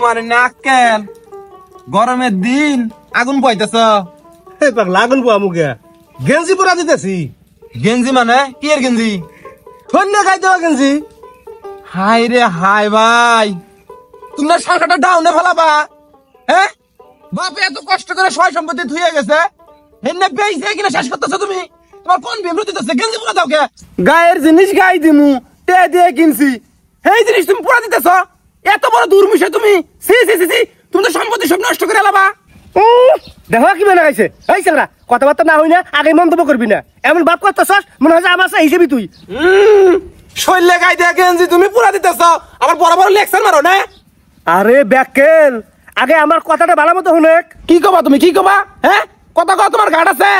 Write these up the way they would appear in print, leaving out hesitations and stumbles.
তোমার নাক কেন গরমের দিন আগুন পাইতেছ পাগলা আগুন পোয়া মুখে গেঞ্জি পরা দিতেছি। গেঞ্জি মানে কি এর গেঞ্জি? ঠন্ডা খাইতে গেঞ্জি। হাই রে হাই ভাই, তোমরা সংসারটা ডাউনে ফেলাবা। হ্যাঁ, বাপে এত কষ্ট করে সয় সম্পত্তি ধুয়ে গেছে, এনে বেইছে কিনা শেষ করতেছো তুমি? তোমার কোন বিমৃতি দিতেছে? গেঞ্জি পরা দাও কে? গায়ের জিনিস গাই দিমু, টে দিয়ে কিনছি, এই জিনিস তুমি পরা দিতেছ? এত বড় দুর্মিশে তুমি! সি সি সি সি, তুমি তো সম্পত্তি সব নষ্ট করে এলাবা। দেখো কি মনে গাইছে এই ছেলেরা, কথাবার্তা না হই না আগে মন্তব্য করবি না। এমন বাপ করতেছস মনে হয় আমার হিসেবে তুই। শৈলে গাই দিয়ে গেঞ্জি তুমি পুরা দিতেছ, আবার বড় বড় লেকচার মারো না? আরে ব্যাকেল, আগে আমার কথাটা ভালো মতো শুনে। কি কবা তুমি, কি কবা? হ্যাঁ, কথা কও, তোমার ঘাট আছে?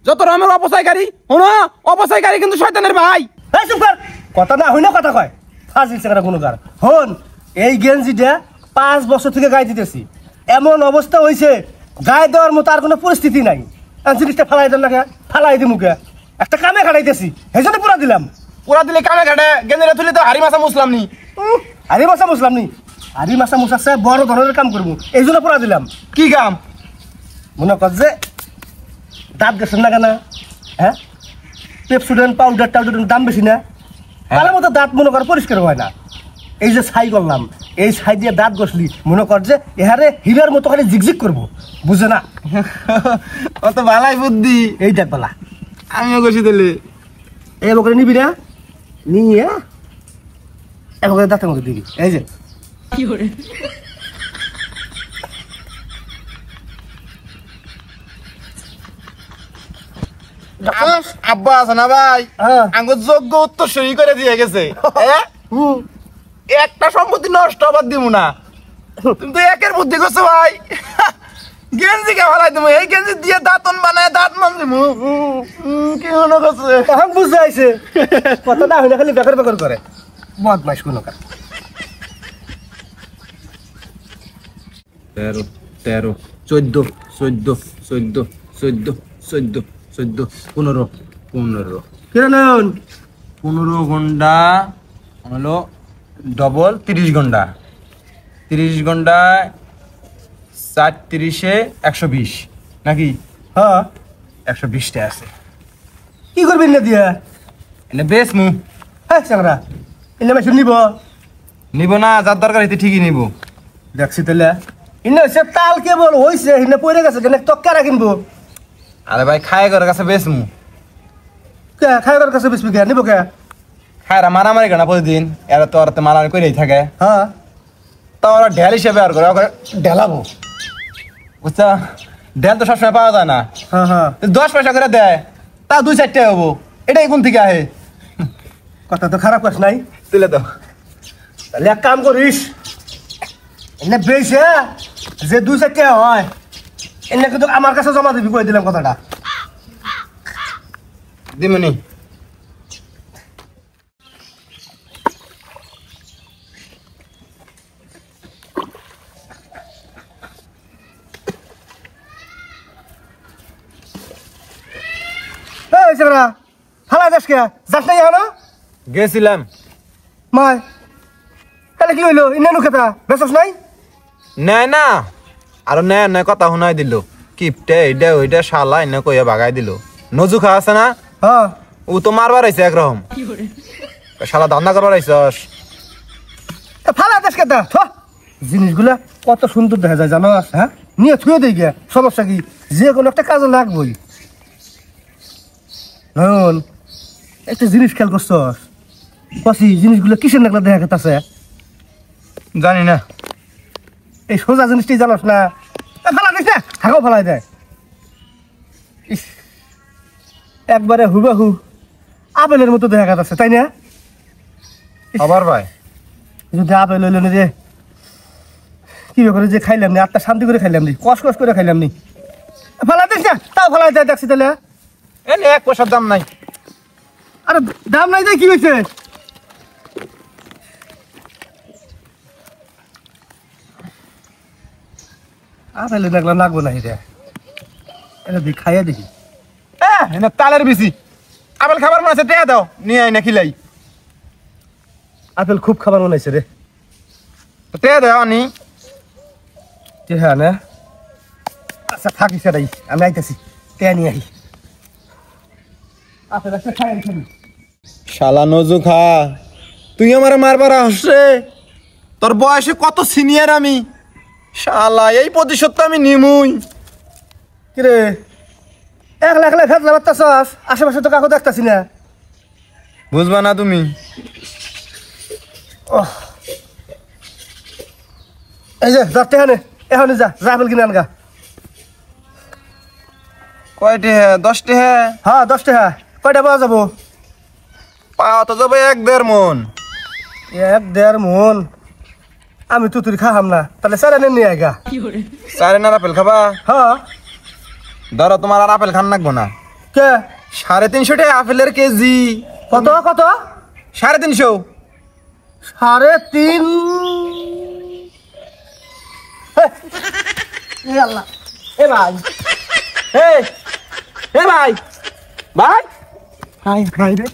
যত রকমের অপচয়কারী, শোনো, অপচয়কারী কিন্তু শয়তানের ভাই। এই চুপ কর, কথা না হই না কথা কয় ফাজিল ছেলেরা কোনো কার। হন, এই গেঞ্জিটা 5 বছর থেকে গায়ে দিতেছি, এমন অবস্থা হয়েছে গায়ে দেওয়ার মতো আর কোনো পরিস্থিতি নাই। জিনিসটা ফালাই দেন না, ফালাই দি মুখে একটা কামে খাটাইতেছি, এই জন্য পুরা দিলাম। পুরা দিলে কামে ঘাটে, গেঞ্জিটা তুলে তো হাড়ি মাছা মুসলাম নি। হাড়ি মাছা মুসলাম নি, হাড়ি মাছা মুসাচ্ছে বড় ধরনের কাম করবো, এই জন্য পুরা দিলাম। কি কাম? মনে কর যে দাঁত গেছেন না কেন? হ্যাঁ, পেপসুডেন্ট পাউডার টাউডার দাম বেশি না, ভালো মতো দাঁত মনে কর পরিষ্কার হয় না। এই যে ছাই করলাম, এই ছাই দিয়ে দাঁত ঘষলি মনে কর যে এহারে হীরার মতো খালি জিগজিগ করবো, বুঝে না? অত ভালাই বুদ্ধি। এই দেখ বলা আমিও ঘষি দিলে এই বকরে নিবি না, নিয়ে এবার দাঁতের মধ্যে দিবি। এই যে কি করে আব্বা আছে না ভাই, আঙ্গুর যোগ্য উত্তর সই করে দিয়ে গেছে। একটা সম্পত্তি নষ্ট আবার দিব না, তুমি তো একের বুদ্ধি করছো ভাই। গেঞ্জি কে ভালাই তুমি, এই গেঞ্জি দিয়ে দাঁতন বানায় দাঁত মান দিমু। কি মনে করছে? তখন বুঝতে আইছে কথা না হইলে খালি বেকার বেকার করে বদমাইশ কোনো কাজ। 13 13 14 14 14 14 14 14 15 15 কিরণ 15 ঘন্টা হলো ডবল 30 ঘন্টা, 30 ঘন্টায় 4 120 নাকি? হ্যাঁ 120টা আছে। কি করবি না দিয়া? এনে বেশ মু হ্যাঁ চাংরা এনে মাসে নিব না, যার দরকার হইতে ঠিকই নিব। দেখছি তাহলে ইনে সে তাল কেবল হইছে, ইনে পড়ে গেছে কেন তক্কারা কিনবো। আরে ভাই খায় ঘরের কাছে বেশ মু কে খাইবার কাছে বেশি কে নিব কে? খায়রা মারামারি করে না প্রতিদিন, এরা তো আর মারামারি করেই থাকে। হ্যাঁ তা ওরা ঢেল হিসেবে আর করে, ওকে ঢেলাবো, বুঝছো? ঢেল তো সবসময় পাওয়া যায় না। হ্যাঁ হ্যাঁ 10 পয়সা করে দেয়, তা 2-4টা হবো, এটাই কোন থেকে আহে? কথা তো খারাপ কাজ নাই। তুলে দাও। তাহলে এক কাম করিস, এনে বেশে যে 2-4টা হয় এনে কিন্তু আমার কাছে জমা দিবি, কই দিলাম কথাটা। দিমনি এই চাংরা ফালা যাস কে? যাস নাই এখনো? গেছিলাম। মাই তাহলে কি হইলো? ইন্নানু খেতা বেসস নাই? নেয় না, আর নেয় না, কথা শুনাই দিল। কিপটে এইটা ওইটা শালা এনে কইয়া বাগাই দিল। নজু খা আছে না, হ্যাঁ ও তো মারবার আইছে একরকম। কি করে শালা ধান্দা করবার আইছস। ফালা যাস কেতা? জিনিসগুলা কত সুন্দর দেখা যায় জানো? হ্যাঁ নিয়ে থুয়ে দিই গে, সমস্যা কি? যে কোনো একটা কাজে লাগবই। নয়ন একটা জিনিস খেয়াল করছস? কষি জিনিসগুলো কিসের নাকলা দেখা গেছে? জানি না। এই সোজা জিনিসটি জানোস না? ফালা দিস না, হাঁকাও ফালাই দেয়। ইস, একবারে হুবাহু আপেলের মতো দেখা গেছে, তাই না? আবার ভাই যদি আপেল হইল না যে কি করে যে খাইলাম নি, আত্মা শান্তি করে খাইলাম নি, কষ কষ করে খাইলাম নি। ফালা দিস না, তাও ফালাই দেয় দেখছি তাহলে। এনে 1 পয়সার দাম নাই। আরে দাম নাই দেয় কি হয়েছে? আপেলে দেখলাম লাগবো না, এটা এটা দিই খাইয়া দেখি। এনে তালের বেশি আপেল খাবার মনে আছে, টেয়া দাও, নিয়ে আই না খিলাই। আপেল খুব খাবার মনে হয়েছে রে। টেয়া দাও আনি। হ্যাঁ না আচ্ছা থাকিস এটাই আমি আইতেছি টেয়া নিয়ে আই আপেল একটা খাই খাবি শালা নজু খা তুই আমার মারবার আসছে তোর বয়সে কত সিনিয়র আমি শালা এই প্রতিশোধ তো আমি নিমুই কিরে একলা একলা ফেটলা বার্তাছস আশেপাশে তো কাকু দেখতাছি না বুঝবা না তুমি এই যে যাতে এখানে এখানে যা আপেল কিনে আনগা কয়টি হ্যাঁ 10টি হ্যাঁ হ্যাঁ 10 টাকা কয়টা পাওয়া যাবো পাওয়া তো যাবে 1-1.5 মন 1-1.5 মন আমি তো তুই খাহাম না তাহলে স্যার এনে নিয়ে আইগা চারে না আপেল খাবা হ্যাঁ ধরো তোমার আর আপেল খান লাগবো না কে 350 টাকা আপেলের কেজি কত কত 350 3.5 এ আল্লাহ এ ভাই এ ভাই ভাই হাই হাই রে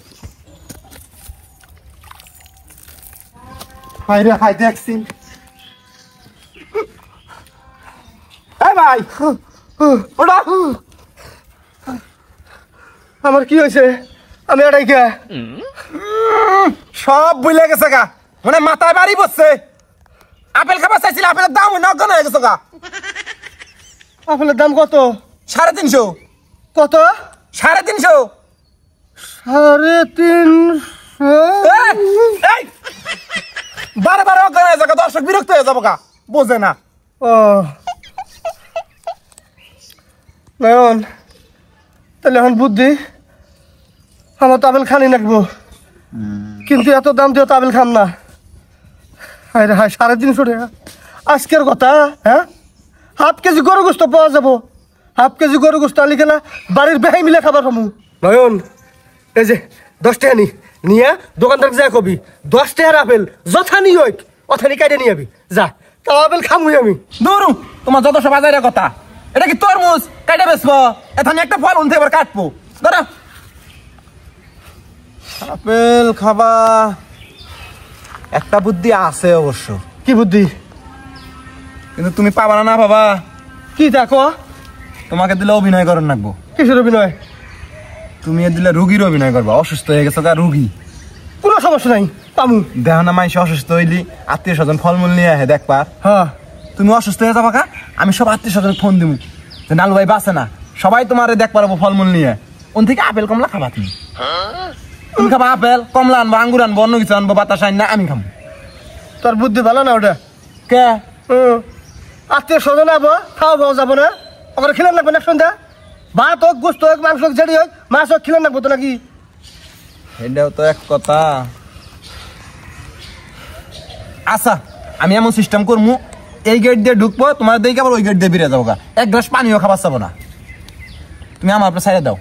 হাই রে হাই দেখছিন এ ভাই ওটা আমার কি হয়েছে আমি এটাই কে সব ভুলে গেছে গা মানে মাথায় বাড়ি বসছে আপেল খাবার চাইছিল আপেলের দাম নগণ হয়ে গেছে গা আপেলের দাম কত 350 কত 350 350 বারে বারে অজ্ঞান হয়ে যাবে দর্শক বিরক্ত হয়ে যাবো গা বোঝে না ও নয়ন তাহলে এখন বুদ্ধি আমার তো আপেল খানি লাগবো কিন্তু এত দাম দিয়ে তো আপেল খাম না হায় রে হায় 350 টাকা আজকের কথা হ্যাঁ হাফ কেজি গরু গোস্ত পাওয়া যাবো হাফ কেজি গরু গোস্ত আলি খেলা বাড়ির বেহাই মিলে খাবার খামু নয়ন এই যে 10 টাকা নিয়ে দোকানদার যা কবি 10 টাকার আপেল যথা নি হোক অথানি কাটে নিয়ে যাবি যা তাও আপেল খামুই আমি দূরু তোমার যত সব বাজারের কথা এটা কি তরমুজ কাটে বেসবো এখানে একটা ফল উনতে এবার কাটবো ধরো আপেল খাবা একটা বুদ্ধি আছে অবশ্য কি বুদ্ধি কিন্তু তুমি পাবা না বাবা কি দেখো তোমাকে দিলে অভিনয় করার লাগবো কিসের অভিনয় তুমি দিলে রুগীর অভিনয় করবা অসুস্থ হয়ে গেছো গা রুগী কোনো সমস্যা নাই পামু দেহ না মাইসে অসুস্থ হইলি আত্মীয় স্বজন ফলমূল নিয়ে আহে দেখবা হ্যাঁ তুমি অসুস্থ হয়ে যাবা কা আমি সব আত্মীয় স্বজন ফোন দিব যে নালু ভাই বাঁচে না সবাই তোমার দেখ পারবো ফলমূল নিয়ে ওন থেকে আপেল কমলা খাবা তুমি তুমি খাবা আপেল কমলা আনবো আঙ্গুর আনবো অন্য কিছু আনবো বাতাস আন না আমি খাবো তোর বুদ্ধি ভালো না ওটা কে আত্মীয় স্বজন আবো খাওয়া পাওয়া যাবো না ওখানে খিলান লাগবে না সন্ধ্যা ভাত হোক গোস্ত হোক মাংস হোক জেডি হোক মাছ হোক খিলান লাগবো তো নাকি এটাও তো এক কথা আচ্ছা আমি এমন সিস্টেম করবো এই গেট দিয়ে ঢুকবো তোমার দেখে আবার ওই গেট দিয়ে বেরিয়ে যাবো গা 1 গ্লাস পানিও খাবার চাবো না তুমি আমার আপনার সাইডে দাও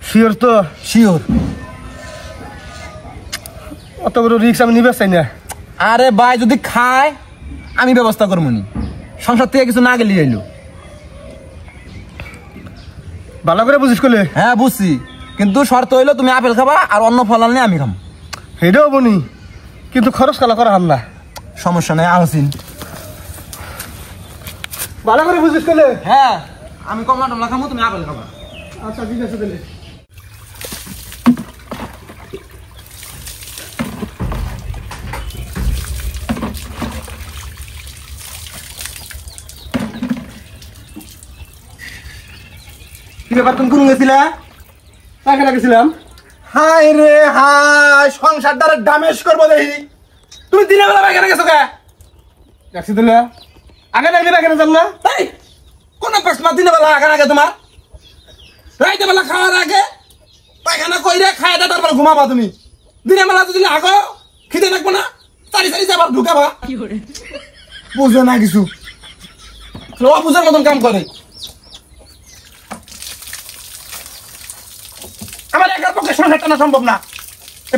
শিওর তো শিওর অত বড় রিক্স আমি নিবে চাই না আরে ভাই যদি খায় আমি ব্যবস্থা করবো নি সংসার থেকে কিছু না গেলে এলো ভালো করে বুঝিস করলে হ্যাঁ বুঝছি কিন্তু শর্ত হইলো তুমি আপেল খাবা আর অন্য ফল আনলে আমি খাবো হেডেও বনি কিন্তু খরচ কালা করা হাম না সমস্যা নাই আলোচিন ভালো করে বুঝিস করলে হ্যাঁ আমি কমলা টমলা খাবো তুমি আপেল খাবা আচ্ছা ঠিক আছে তাহলে কি ব্যাপার তুমি কোন গেছিলা কাকে রাখছিলাম হাই রে হাই সংসারটা ডামেজ করবো দেখি তুমি দিনের বেলা বাইকে গেছো কে রাখছি দিলে আগে রাখলে রাখে না যাম না তাই কোন প্রশ্ন দিনের বেলা আগে আগে তোমার রাইতে বেলা খাওয়ার আগে পায়খানা কইরে খাই দা তারপর ঘুমাবা তুমি দিনের বেলা যদি আগো খিদে থাকবো না সারি সারি আবার ঢুকাবা বুঝে না কিছু বুঝার মতন কাম করে আমার একার পক্ষে সংসার টানা সম্ভব না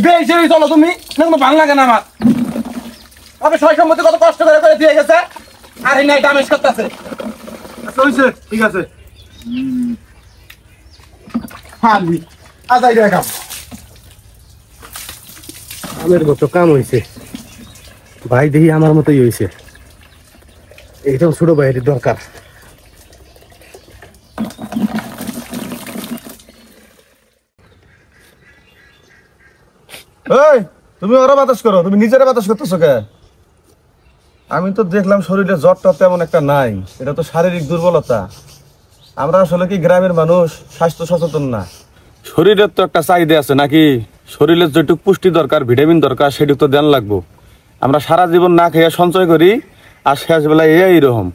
বেশি চলো তুমি ভালো লাগে না আমার তবে সবাই সম্মতি কত কষ্ট করে করে দিয়ে গেছে আর এই নাই দামেজ করতেছে হয়েছে ঠিক আছে আজাই রে কাম আমের মতো কাম হয়েছে ভাই দেখি আমার মতোই হয়েছে এইটাও ছোট ভাইয়ের দরকার। এই তুমি ওরা বাতাস করো, তুমি নিজেরা বাতাস করতেছো কে? আমি তো দেখলাম শরীরে জ্বরটা তেমন একটা নাই, এটা তো শারীরিক দুর্বলতা। আমরা আসলে কি গ্রামের মানুষ স্বাস্থ্য সচেতন না? শরীরের তো একটা চাহিদা আছে নাকি? শরীরের যেটুকু পুষ্টি দরকার, ভিটামিন দরকার, সেটুকু তো দেন লাগবো। আমরা সারা জীবন না খেয়ে সঞ্চয় করি, আর শেষ বেলায় এইরকম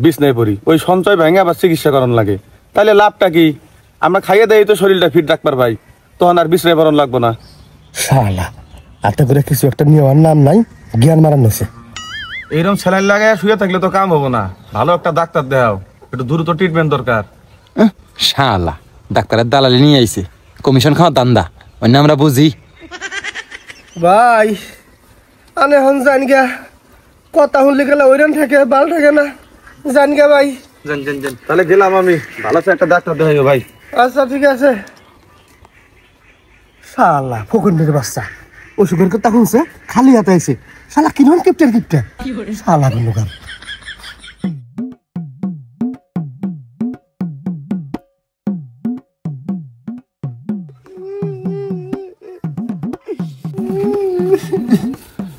বিছনায় পড়ি। ওই সঞ্চয় ভেঙে আবার চিকিৎসা করান লাগে, তাহলে লাভটা কি? আমরা খাইয়ে দেয় তো শরীরটা ফিট রাখবার ভাই, তখন আর বিছনায় পড়ান লাগবো না। শালা আতে করে কিছু একটা নেওয়ার নাম নাই, জ্ঞান মারান নছে। এইরকম স্যালাইন লাগায় শুয়ে থাকলে তো কাম হবো না, ভালো একটা ডাক্তার দেখাও, একটু দ্রুত ট্রিটমেন্ট দরকার। শালা ডাক্তারের দালালি নিয়ে আইছে, কমিশন খাওয়া দান্দা, অন্য আমরা বুঝি। ভাই আনে হন জান গা, কথা শুনলে গেলে ওইরকম থাকে, ভালো থাকে না, জান গা ভাই। জান জান জান, তাহলে গেলাম আমি, ভালো একটা ডাক্তার দেখাইও ভাই। আচ্ছা ঠিক আছে। শালা ফকুন্ডের বাচ্চা অসুখের কথা শুনছে, খালি হাতে আইছে। শালা কিনন কিপটার কিপটা, শালা কোনো কাম।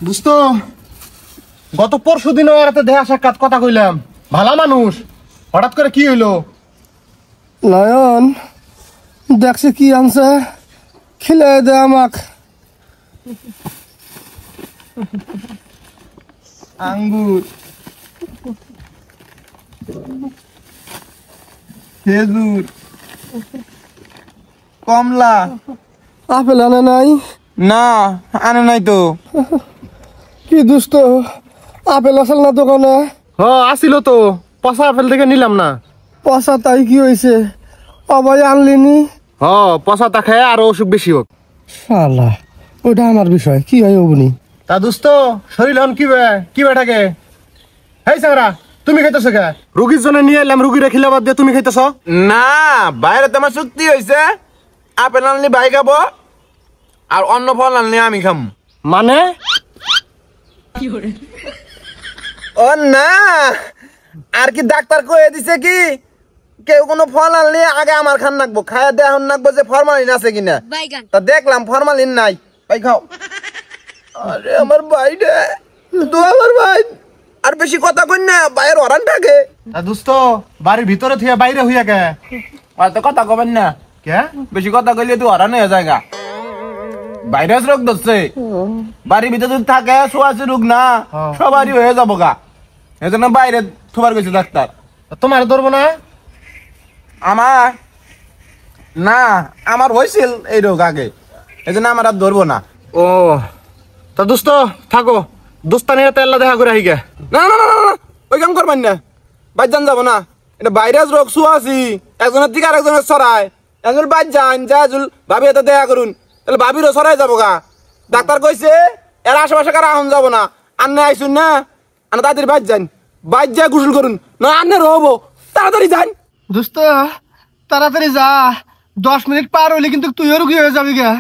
দোস্ত গত পরশু দিন ওর হাতে দেহা সাক্ষাৎ কথা কইলাম, ভালা মানুষ, হঠাৎ করে কি হইলো? নয়ন দেখছে কি আনছে, খিলে দে আমাক। আঙ্গুর, খেজুর, কমলা। আপেল আনে নাই? না আনে নাই তো। কি দোস্ত আপেল আসল না দোকানে? আসিল তো, পচা আপেল থেকে নিলাম না। পয়সা তাই কি হয়েছে, অবাই আনলিনি? পচাটা খায় আরো অসুখ বেশি হোক। শালা ওটা আমার বিষয়, কি হয় অবনি? তা দোস্ত শরীর হন কি থাকে? হেই সাংরা, তুমি খাইতেছ কে? রুগীর জন্য নিয়ে এলাম, রুগীরে খিলাবাদ দিয়ে তুমি খাইতেছ? না, বাইরে তোমার চুক্তি হয়েছে, আপেল আনলি ভাই খাবো আর অন্য ফল আনলি আমি খাম। মানে? ও না, আর কি ডাক্তার কয়ে দিছে কি কেউ কোনো ফল আনলে আগে আমার খান নাকবো, খায়া দেখন নাকবো যে ফরমালিন আছে কিনা। তা দেখলাম ফরমালিন নাই, ভাই খাও। আরে আমার ভাই রে, তো আমার ভাই আর বেশি কথা কই না, ভাইয়ের অরান থাকে। তা দোস্ত বাড়ির ভিতরে থিয়া বাইরে হইয়া কে? আর তো কথা কবেন না, কে? বেশি কথা কইলে তুই অরান হয়ে জায়গা। ভাইরাস রোগ ধরছে, বাড়ির ভিতরে যদি থাকে ছোঁয়াছি রোগ না সবারই হয়ে যাবো গা, এই জন্য বাইরে থুবার গেছে ডাক্তার। তোমার ধরবো না? আমার না, আমার হয়েছিল এই রোগ আগে, এই জন্য আমার আর ধরবো না। ও তা দোস্ত থাকো, দোস্তানিরা তেল্লা দেখা করে আহিগে। না না না না না, ওই কাম করবেন না, বাইজান যাবো না, এটা ভাইরাস রোগ ছোঁয়াছি, একজনের দিকে আর একজনের ছড়ায়, একজন বাইর যান যা ভাবি এত দেখা করুন, তাহলে ভাবিরও ছড়াই যাবো গা। ডাক্তার কইছে এর আশেপাশে কারা আহন যাবো না, আন্নে আইসুন না, আন্না তাড়াতাড়ি বাইর যান, বাইর যা গোসল করুন, না আন্নে রহবো, তাড়াতাড়ি যান। দোস্ত তাড়াতাড়ি যা, 10 মিনিট পার হইলে কিন্তু তুইও রুগী হয়ে যাবি গা।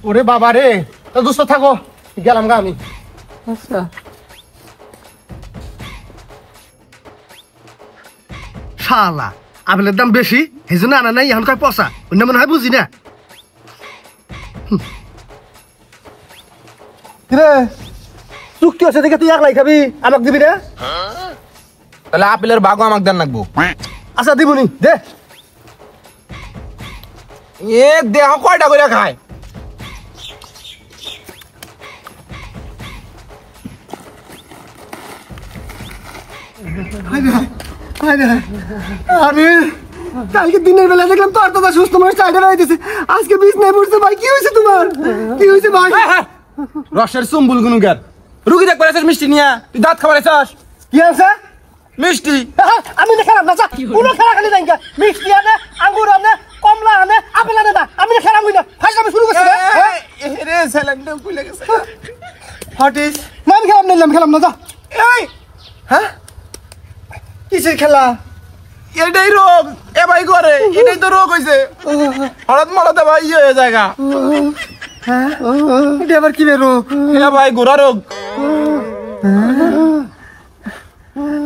ওরে বাবা রে, তা দোস্ত থাকো, গেলাম গা আমি। আচ্ছা শালা আপেলের দাম বেশি, এই জন্য আনা নাই, এখন কয় পচা, অন্য মনে হয় বুঝি না। রে চুক্তি আছে দেখে তুই একলাই খাবি, আমাকে দিবি না? তাহলে আপেলের বাগও আমাকে দেন রাখবো। আচ্ছা দিবনি দে। এ দেহ কয়টা করে খায়? আরে কালকে দিনের বেলা দেখলাম তোর তো সুস্থ মানুষ চাইটা রয়েছে, আজকে বিছনায় পড়ছে। ভাই কি হয়েছে তোমার, কি হয়েছে ভাই? রসের চুম্বুল গুনুগার, রুগী দেখবার আছিস মিষ্টি নিয়া, তুই দাঁত খাবার আছিস? কি আছে মিষ্টি। আমি না খেলাম না, কোনো খেলা খালি নাই, মিষ্টি আনে, আঙ্গুর আনে, কমলা আনে, আপেল আনে না, আমি না খেলাম না, ফাইজলামি শুরু করছি। রে স্যালাইনটা খুলে গেছে। হটিস না, আমি খেলাম না যা। এই হ্যাঁ কিসের খেলা? এটাই রোগ, এ ভাই করে এটাই তো রোগ হয়েছে, হঠাৎ মলাতে ভাই ইয়ে হয়ে জায়গা। হ্যাঁ এটা আবার কি রোগ? এ ভাই গোড়া রোগ।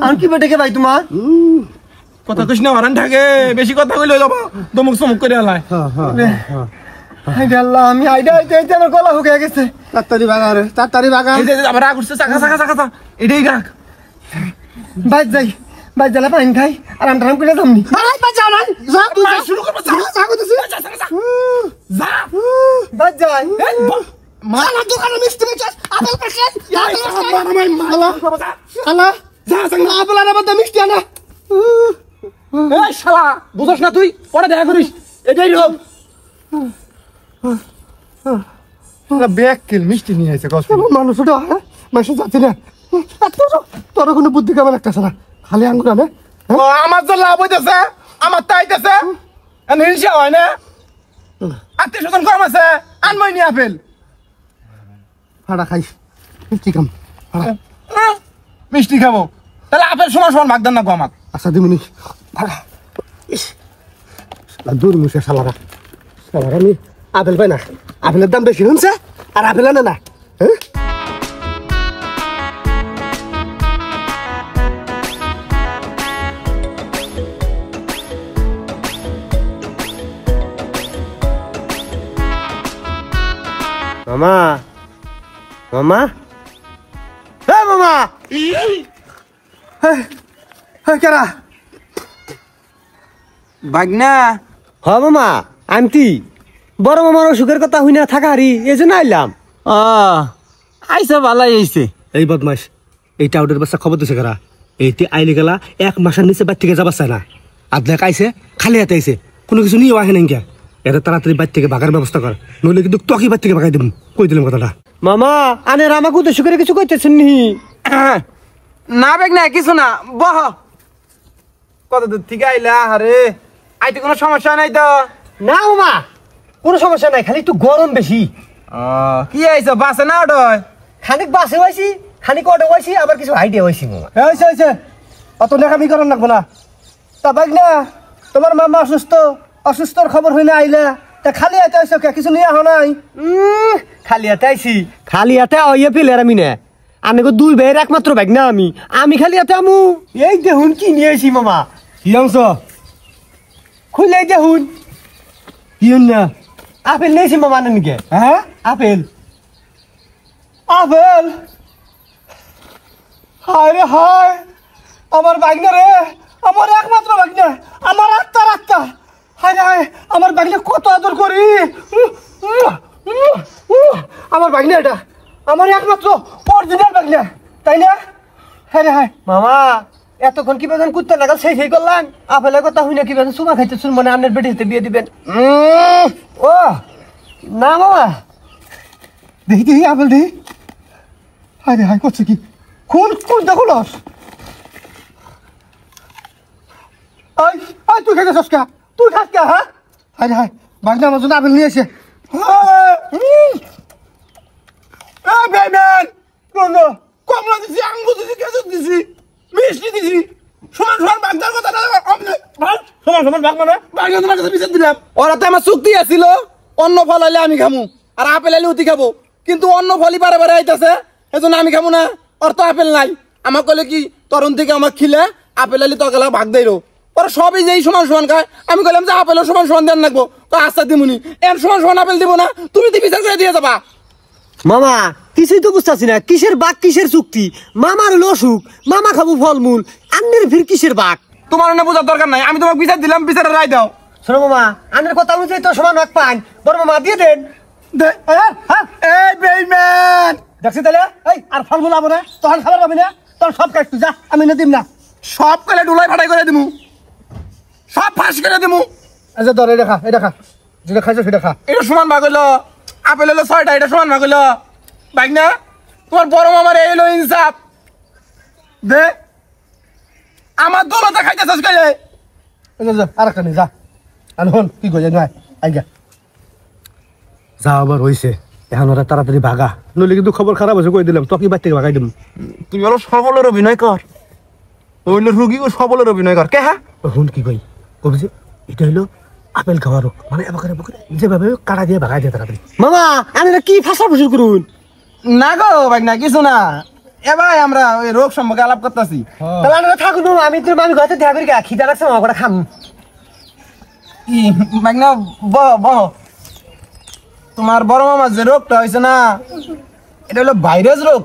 আর কি বেটাকে ভাই তোমার কথা কইস না হারান থাকে বেশি কথা কইলে যাব দমক সমক করে আলাই হাইরে আল্লাহ আমি আইডা আমার গলা হুকে গেছে তাড়াতাড়ি ভাগা রে তাড়াতাড়ি ভাগা এই যে আবার রাগ উঠছে চাকা চাকা চাকা এটাই রাগ বাইক যাই বাইক জ্বালা পানি খাই আর আন্টারাম করে দামনি আরে বাজ যাও না যা তুই যা শুরু করব যা যা করতেছিস যা বাজ যাই মালা দোকানে মিষ্টি বেচাস আপেল পেছেন মালা শালা যা সঙ্গে আপেল আর বাদ মিষ্টি আনা এই শালা বুঝছ না তুই পরে দেখা করিস এটাই লোক ব্যাগ কিল মিষ্টি নিয়ে আইছে কষ্ট মানুষ ওটা মানুষ যাচ্ছে না তোর কোনো বুদ্ধি কেমন লাগতেছে না খালি আঙ্গুর আনে আমার যে লাভ হইতেছে আমার তাইতেছে হিংসা হয় না আত্মীয় স্বজন কম আছে আনবই নি আপেল ফাড়া খাইস মিষ্টি খাম মিষ্টি খাবো তাহলে আপেল সমান সমান ভাগ দেন না গো আমাক আচ্ছা দিমুনি ফাড়া ইস দূর মুছে শালারা শালারা আমি আপেল পাই না আপেলের দাম বেশি হচ্ছে আর আপেল আনে না হ্যাঁ মামা মামা হ্যাঁ মামা হ্যাঁ কেরা ভাগনা হ মামা আন্টি বড় মামার অসুখের কথা হই না থাকা হারি এই জন্য আইলাম আইসা ভালাই আইছে এই বদমাস এই টাউডের বাচ্চা খবর দিছে কারা এইতে আইলে গেলা 1 মাসের নিচে বাইর থেকে যাবার চায় না আদলে আইছে খালি হাতে আইছে কোনো কিছু নিয়ে আহে নাই এটা তাড়াতাড়ি বাইর থেকে ভাগার ব্যবস্থা কর নইলে কিন্তু তোকে বাইর থেকে ভাগাই দেব কই দিলাম কথাটা মামা আনে আমাকে উদ্দেশ্য করে কিছু কইতেছেন নি না ভাগনা কিছু না বহ কত দূর থেকে আইলা আরে আইতে কোনো সমস্যা নাই তো না মামা কোনো সমস্যা নাই খালি একটু গরম বেশি কি আইছো বাসে না অটোয় খানিক বাসে হইছি খানিক অটো হইছি আবার কিছু আইডিয়া হইছি মামা হইছে হইছে অত দেখামি করন লাগবো না তা ভাগনা তোমার মামা অসুস্থর খবর হইনা আইলা তা খালি হাতে আইছো কে কিছু নিয়ে আহ নাই খালি হাতে আইছি খালি হাতে আইয়া পেলে আমি না আমি গো দুই ভাইয়ের একমাত্র ভাগনা আমি খালি হাতে আমু এই দেখুন কি নিয়ে আইছি মামা কি অংশ খুলে দেখুন কি না আপেল নিয়েছি মামা নানিকে হ্যাঁ আপেল আপেল হায় রে হায় আমার বাগনা রে আমার একমাত্র বাগনা আমার আত্মা হায় রে হায় আমার বাগনা কত আদর করি আমার বাগনা এটা আমার একমাত্র অরিজিনাল বাগনা তাই না হ্যাঁ রে হায় মামা এতক্ষণ কি বেজন কুত্তা লাগাল সেই করলাম আপেলের কথা হই না কি বেজন সুমা খাইতে শুন মানে আপনার বেটিতে বিয়ে দিবেন ও না মামা দেখি আপেল দেখি হায় রে হায় করছে কি কোন দেখো লস তুই খাইতে সস্কা তুই খাস কে হ্যাঁ হায় রে হায় বাগনা আমার জন্য আপেল নিয়ে এসে কমলা দিছি আঙ্গুর দিছি কেঁচুর দিছি মিষ্টি দিছি সমান সমান ভাগদার কথা সমান ভাগ মানে ভাগনা তোমার কাছে বিচার দিলাম ওরা তো আমার চুক্তি আছিল অন্য ফল আইলে আমি খামু আর আপেল আইলে উতি খাবো কিন্তু অন্য ফলই বারে বারে আইতাছে এজন্য আমি খাবো না ওর তো আপেল নাই আমার কলে কি তরুণ থেকে আমার খিলে আপেল আইলে তো গেলা ভাগ দেয় ওরা সবই যেই সমান সমান খায় আমি কইলাম যে আপেলও সমান সমান দেন রাখবো তো আচ্ছা দিমুনি এর সমান সমান আপেল দিব না তুমি তো বিচার করে দিয়ে যাবা মামা কিছুই তো বুঝতেছি না কিসের বাঘ কিসের চুক্তি মামার হলো অসুখ মামা খাবো ফলমূল আন্নের ফির কিসের বাঘ তোমার না বোঝার দরকার নাই আমি তোমাকে বিচার দিলাম বিচারের রায় দাও শোনো মামা আন্নের কথা অনুযায়ী তো সমান ভাগ পান বড় মামা দিয়ে দেন এই বেইমান দেখছি তাহলে এই আর ফলমূল আবো না তখন খাবার পাবি না তোর সব কাজ তুই যা আমি না দিম না সব কলে ডুলাই ফাটাই করে দিমু সব ফাঁস করে দিমু আচ্ছা ধর এটা খা যেটা খাইছো সেটা খা এটা সমান ভাগ হইলো আপেল হলো 6টা এটা সমান ভাগ হইলো ভাগ না তোমার বড় মামার এলো ইনসাফ দে আমার দৌলতে খাইতে চাস কইলে আর একটা নেই যা আর হন কি কই যাই আইগা যা আবার হইছে এখন ওরা তাড়াতাড়ি ভাগা নইলে কিন্তু খবর খারাপ হয়েছে কই দিলাম তোকে বাড়ি থেকে ভাগাই দিম তুই হলো সবলের অভিনয় কর হইলো রুগী ও সবলের অভিনয় কর কে হ্যাঁ হন কি কই কবি যে এটা হইলো আপেল খাওয়ারও মানে এবারে বকরে যেভাবে কাটা দিয়ে ভাগাই দিয়ে তাড়াতাড়ি মামা আমি কি ফাঁসা ফুসুর করুন না গো ভাই না কিছু না এ ভাই আমরা ওই রোগ সম্পর্কে আলাপ করতেছি। তাহলে আমরা থাকুন, আমি তোর মামি ঘরে দেখা করি খিদা লাগছে মামা করে খাম। কি মাগনা বহ তোমার বড় মামার যে রোগটা হয়েছে না, এটা হলো ভাইরাস রোগ,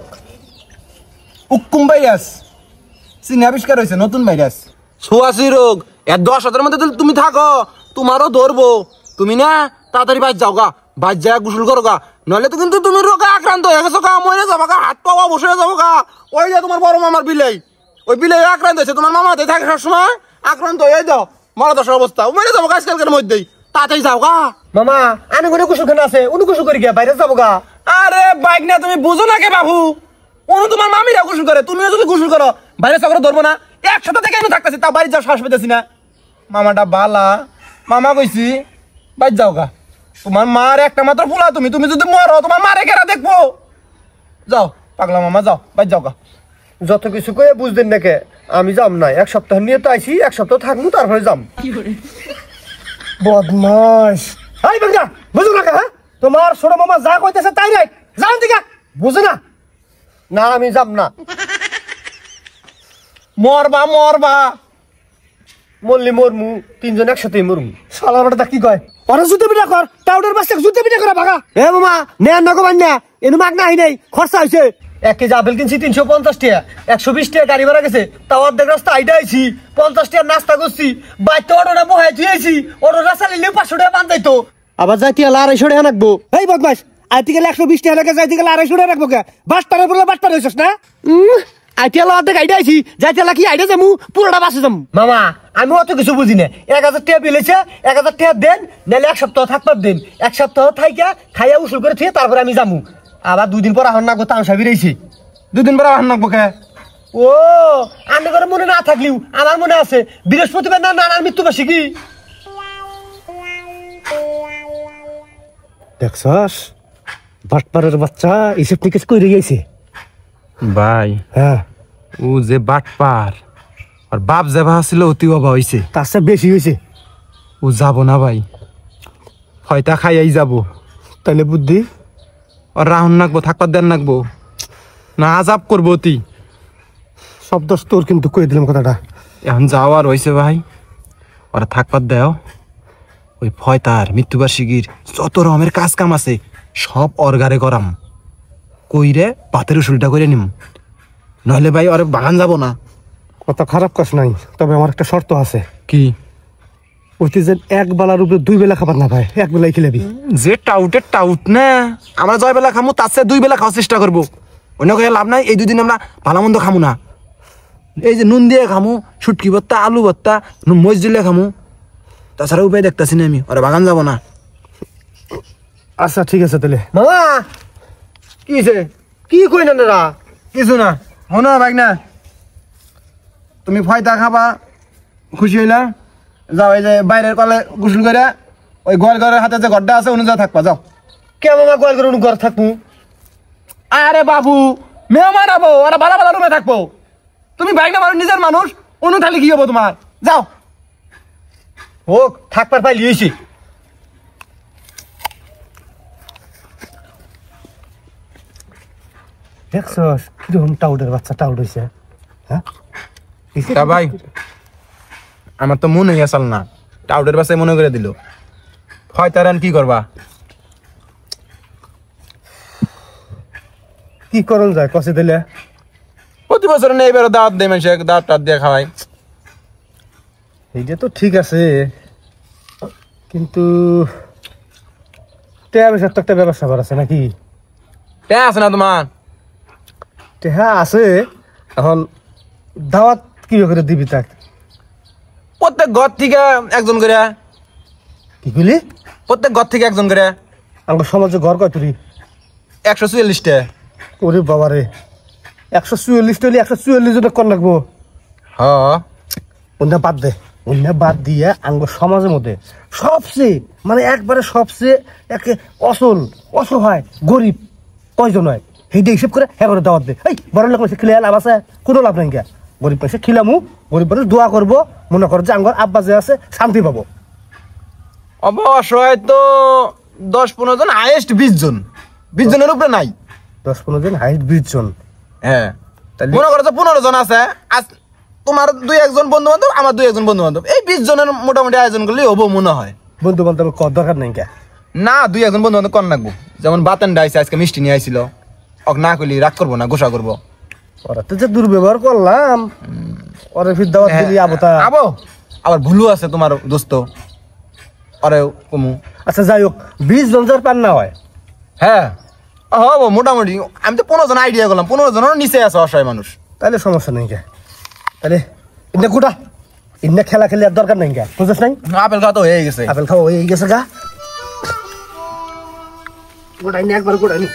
উক্কুম ভাইরাস। চীনে আবিষ্কার হয়েছে নতুন ভাইরাস, ছোঁয়াছি রোগ। এর 10 হাজারের মধ্যে তুমি থাকো, তোমারও ধরবো। তুমি না তাড়াতাড়ি বাইর যাও গা, বাইর যা গোসল করো গা, নইলে তো কিন্তু তুমি রোগে আক্রান্ত হয়ে গেছো গা, মরে যাবো গা, হাত পাওয়া বসে যাবো গা। ওই যে তোমার বড় মামার বিলাই, ওই বিলাই আক্রান্ত হয়েছে, তোমার মামা হাতে থাকে সবসময়, আক্রান্ত হয়ে যাও, মরা দশার অবস্থা, মরে যাবো গাছ কালকের মধ্যেই, তাড়াতাড়ি যাও গা। মামা আনে কোনো কুসুখানা আছে, উনি কুসু করি গিয়া বাইরে যাবো গা। আরে বাইক না, তুমি বুঝো না কে বাবু, অনু তোমার মামিরা গোসল করে, তুমিও যদি গোসল করো বাইরে চক্র ধরবো না। একসাথে থেকে আমি থাকতেছি, তা বাড়ি যাও, শ্বাস পেতেছি না। মামাটা বালা, মামা কইছি বাইর যাও গা, তোমার মার একটা মাত্র ফুলা, তুমি তুমি যদি মরো তোমার মারে কেরা দেখবো। যাও পাগলা মামা, যাও বাইর যাও গা। যত কিছু কয়ে বুঝতেন না কে, আমি যাম না, 1 সপ্তাহ নিয়ে তো আইছি, 1 সপ্তাহ থাকবো তারপরে যাম। বদমাস হাই বাঙ্গা, বুঝো না কে? হ্যাঁ, তোমার ছোট মামা যা কইতেছে তাই নাই, যাও দিকে, বুঝো না? না আমি যাম না। মরবা মরবা, মরলি মরমু, 3 জন একসাথেই মরমু। শালা বেটা কি কয়, ওরা জুতে পিঠা কর, টাউডার বাসে জুতে পিঠা করে ভাগা। এ মামা নেন না গো বান্না, এনু মাগ না নাই, খরচা হইছে। 1 কেজি আপেল কিনছি 350 টাকা, 120 টাকা গাড়ি ভাড়া গেছে, তাও অর্ধেক রাস্তা আইডা আইছি, 50 টাকা নাস্তা করছি, বাইতে অটোটা বহাই থুয়েছি, অটোটা চালিলে 500 টাকা পান যাইতো, আবার যাইতে গেলে 250 টাকা রাখবো। এই বদমাস, আইতে গেলে 120 টাকা লাগে, যাইতে গেলে 250 টাকা রাখবো কে? বাসটারে বলে বাসটার হইছস না? আইতে গেলে অর্ধেক আইডা আইছি, যাইতে গেলে কি আইডা যামু, পুরোটা বাসে যামু। মামা আমি অত কিছু বুঝি না, 1000 টাকা বিলেছে, 1000 টাকা দেন, নাহলে 1 সপ্তাহ থাকবার দেন, 1 সপ্তাহ থাইকা খাইয়া উসুল করে থুয়ে তারপরে আমি যামু। আবার 2 দিন পর আহন না গো, তামসা বিরাইছি। 2 দিন পরে আহার নাকবো কে? ও আন্নে করে মনে না থাকলেও আমার মনে আছে, বৃহস্পতিবার না নানার মৃত্যুবার্ষিকী কি। দেখছস বাটপারের বাচ্চা এইসব নিকেশ কইরে গেছে ভাই। হ্যাঁ, ও যে বাটপার, আর বাপ যে ছিল অতি বাবা হইছে, তার চেয়ে বেশি হয়েছে। ও যাবো না ভাই, হয়তো খাইয়াই যাবো। তাইলে বুদ্ধি আর রাহুন নাকবো, থাকবার দেন নাকবো না, আজাব করবো অতি। সব দোষ তোর, কিন্তু কই দিলাম কথাটা। এখন যাও আর হয়েছে ভাই, ওরা থাকবার দেও। ওই ফয়তার মৃত্যুবার্ষিকীর যত রকমের কাজ কাম আছে সব অর্গারে করাম, কইরে পাতের উসুলটা করে নিম, নইলে ভাই ওরে বাগান যাব না। কথা খারাপ কাজ নাই, তবে আমার একটা শর্ত আছে। কি? ওইটি যে 1 বেলার উপরে 2 বেলা খাবার না ভাই, 1 বেলাই খেলাবি। যে টাউটের টাউট না, আমরা 6 বেলা খামু, তার চেয়ে 2 বেলা খাওয়ার চেষ্টা করবো। অন্য কিছু লাভ নাই, এই 2 দিন আমরা ভালো মন্দ খামু না। এই যে নুন দিয়ে খামু, শুটকি ভর্তা, আলু ভর্তা, মরিচ দিলে খামু, তাছাড়া উপায় দেখতেছি না আমি, ওরা বাগান যাব না। আচ্ছা ঠিক আছে তাহলে। মামা কি হয়েছে, কি কই না না? কিছু না, শোনো ভাই না, তুমি ফয়তা খাবা, খুশি হইলা, যাও এই যে বাইরের কলে গোসল করে ওই ঘরের হাতে যে ঘরটা আছে অনুযায়ী থাকবা, যাও। কে মামা গোয়াল করে ঘর থাকবো? আরে বাবু, মেহমান আবো, ওরা ভালো ভালো রুমে থাকবো, তুমি বাইক না মানুষ, নিজের মানুষ, অনু থাকলে কি হবো তোমার, যাও। হোক, থাকবার পাইলি হয়েছি। দেখছস কিরকম টাউডের বাচ্চা টাউড হয়েছে? হ্যাঁ ভাই আমার তো মনে আসল না, টাউডের বাসায় মনে করে দিল। ফয়তারান কি করবা? কি করন যায় কষে দিলে? প্রতি বছর নেই, এবারও দাওয়াত দেয় মানুষ, দাওয়াত টাত দিয়ে খাওয়াই। এইটা তো ঠিক আছে, কিন্তু টেহা বেশার তো একটা ব্যবস্থা করা আছে নাকি? টেহা আছে না তোমার? টেহা আছে, এখন দাওয়াত কি করে দিবি তাক? প্রত্যেক ঘর থেকে একজন করে। কি কইলি? প্রত্যেক ঘর থেকে একজন করে। আমার সমাজে ঘর কয় তুই? 144টা। ওরে বাবা রে, 144 টলি 144 জন কর লাগবো। হ্যাঁ, অন্য বাদ দে, অন্য বাদ দিয়ে আঙ্গ সমাজের মধ্যে সবচেয়ে মানে একবারে সবচেয়ে একে অসহায় গরিব কয়জন হয় সেইটা হিসেব করে হ্যাঁ করে দাওয়াত দে। এই বড় লোক পয়সা খিলে লাভ আছে? কোনো লাভ নাই। গরিব পয়সা খিলামু, গরিব মানুষ দোয়া করবো, মনে কর যে আঙ্গর আব্বা যে আছে শান্তি পাবো। অবশ্যই তো 10-15 জন, হাইয়েস্ট 20 জন, 20 জনের উপরে নাই। 10-15 জন, হাইট 20 জন। হ্যাঁ, তাহলে- মনে করো যে 15 জন আছে, আজ তোমার 2-1 বন্ধু বান্ধব, আমার 2-1 বন্ধু বান্ধব, এই 20 জনের মোটামুটি আয়োজন করলে হবো মনে হয়। বন্ধু বান্ধব কর দরকার নাই কে? না 2-1 বন্ধু বান্ধব কর নাকবো। যেমন বাতেন ডাইছে আজকে মিষ্টি নিয়ে আইছিল, অক না করলি রাগ করবো না, গোসা করবো। ওরা তো যে দুর্ব্যবহার করলাম, ওরে ফির দাওয়াত দিলি আবতা। আবো আবার ভুলু আছে তোমার দোস্ত, আরে কমু। আচ্ছা যাই হোক, 20 জন যার পান না হয়, হ্যাঁ হবো মোটামুটি। আমি তো 15 জন আইডিয়া করলাম, 15 জনের নিচে আছে অসহায় মানুষ। তাহলে সমস্যা নেই কে। তাহলে ইন্না কুটা, ইন্না খেলা খেলে আর দরকার নাই কে, বুঝছ নাই? আপেল খাওয়া তো হয়ে গেছে। আপেল খাওয়া হয়ে গেছে গা, গোটাই নি একবার গোটাই নি।